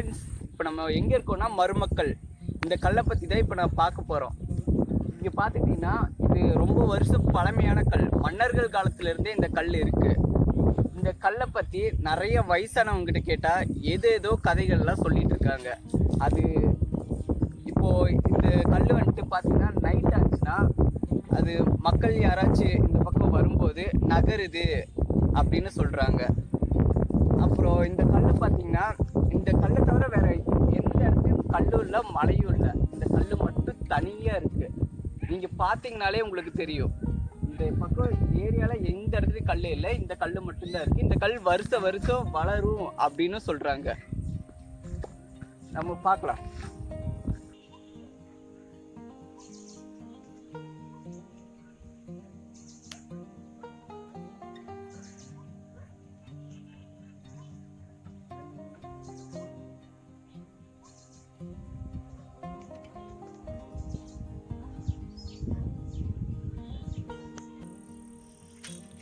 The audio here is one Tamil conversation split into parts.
ஃப்ரெண்ட்ஸ், இப்போ நம்ம எங்கே இருக்கோம்னா மருமக்கள். இந்த கல்லை பற்றி தான் இப்போ நான் பார்க்க போகிறோம். இங்கே பார்த்துக்கிட்டிங்கன்னா இது ரொம்ப வருஷம் பழமையான கல். மன்னர்கள் காலத்துலேருந்தே இந்த கல் இருக்குது. இந்த கல்லை பற்றி நிறைய வயசானவங்ககிட்ட கேட்டால் ஏதேதோ கதைகள்லாம் சொல்லிகிட்டு இருக்காங்க. அது இப்போது இந்த கல் வந்துட்டு பார்த்திங்கன்னா நைட் ஆச்சுன்னா அது மக்கள் யாராச்சும் இந்த பக்கம் வரும்போது நகருது அப்படின்னு சொல்கிறாங்க. அப்புறம் இந்த கல் பார்த்திங்கன்னா இந்த கல்லை தவிர வேறு எந்த இடத்துலையும் கல்லும் இல்லை மலையும் இல்லை. இந்த கல் மட்டும் தனியாக இருக்குது. நீங்கள் பார்த்தீங்கனாலே உங்களுக்கு தெரியும். இந்த பக்கம் ஏரியாவில் எந்த இடத்துலையும் கல் இல்லை, இந்த கல் மட்டும்தான் இருக்குது. இந்த கல் வருஷம் வளரும் அப்படின்னு சொல்கிறாங்க. நம்ம பார்க்கலாம்.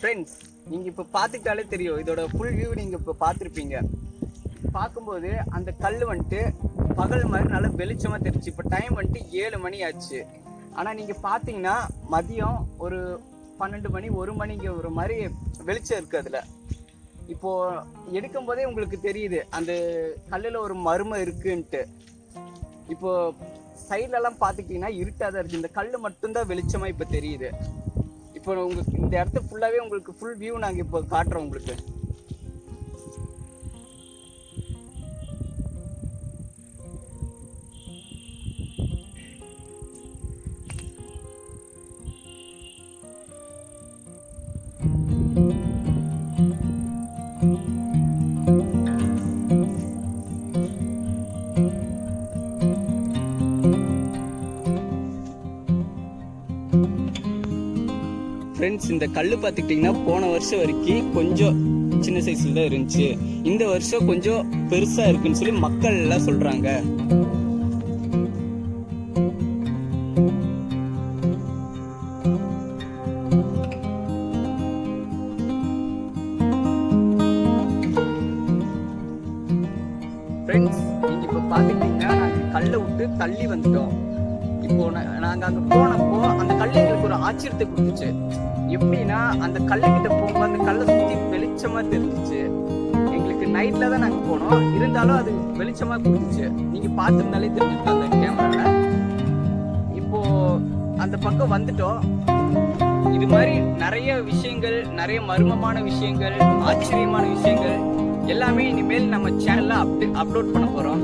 ஃப்ரெண்ட்ஸ், நீங்கள் இப்போ பார்த்துக்கிட்டாலே தெரியும். இதோட ஃபுல் வியூ நீங்கள் இப்போ பார்த்துருப்பீங்க. பார்க்கும்போது அந்த கல் வந்துட்டு பகல் மாதிரி நல்லா வெளிச்சமாக தெரிஞ்சு. இப்போ டைம் வந்துட்டு 7 மணி ஆச்சு. ஆனால் நீங்கள் பார்த்தீங்கன்னா மதியம் ஒரு 12 மணி 1 மணிக்கு ஒரு மாதிரி வெளிச்சம் இருக்குது அதில். இப்போது எடுக்கும் போதே உங்களுக்கு தெரியுது அந்த கல்லில் ஒரு மர்மம் இருக்குன்ட்டு. இப்போது சைட்லலாம் பார்த்துக்கிட்டிங்கன்னா இருட்டாக தான் இருக்குது. இந்த கல் மட்டும்தான் வெளிச்சமாக இப்போ தெரியுது. இப்போ உங்களுக்கு இந்த இடத்த ஃபுல்லாகவே உங்களுக்கு ஃபுல் வியூ நாங்கள் இப்போ காட்டுறோம் உங்களுக்கு. ஃப்ரெண்ட்ஸ், இந்த கல் பார்த்துக்கிட்டிங்கன்னா போன வருஷம் வரைக்கும் கொஞ்சம் சின்ன சைஸில் தான் இருந்துச்சு. இந்த வருஷம் கொஞ்சம் பெருசாக இருக்குன்னு சொல்லி மக்கள் எல்லாம் சொல்கிறாங்க. ஃப்ரெண்ட்ஸ், நீங்கள் இப்போ பார்த்துக்கிட்டிங்கன்னா நாங்கள் கல்லை விட்டு தள்ளி வந்துட்டோம். இப்போ நாங்கள் அங்கே போனப்போ அந்த கல் எங்களுக்கு ஒரு ஆச்சரியத்தை கொடுத்துச்சு. எப்படின்னா அந்த கல்லுக்கிட்ட போகும்போது அந்த கல்லை சுற்றி வெளிச்சமாக தெரிஞ்சிச்சு. எங்களுக்கு நைட்டில் தான் நாங்கள் போனோம், இருந்தாலும் அது வெளிச்சமாக கொடுத்துச்சு. நீங்கள் பார்த்துருந்தாலே தெரிஞ்சுட்டு அந்த கேமராவில். இப்போது அந்த பக்கம் வந்துட்டோம். இது மாதிரி நிறைய விஷயங்கள், நிறைய மர்மமான விஷயங்கள், ஆச்சரியமான விஷயங்கள் எல்லாமே இனிமேல் நம்ம சேனலில் அப்லோட் பண்ண போகிறோம்.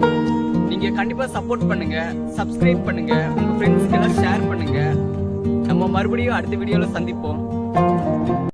நீங்கள் கண்டிப்பாக சப்போர்ட் பண்ணுங்கள், சப்ஸ்கிரைப் பண்ணுங்கள், உங்கள் ஃப்ரெண்ட்ஸுக்கெல்லாம் ஷேர் பண்ணுங்கள். நம்ம மறுபடியும் அடுத்த வீடியோவில் சந்திப்போம்.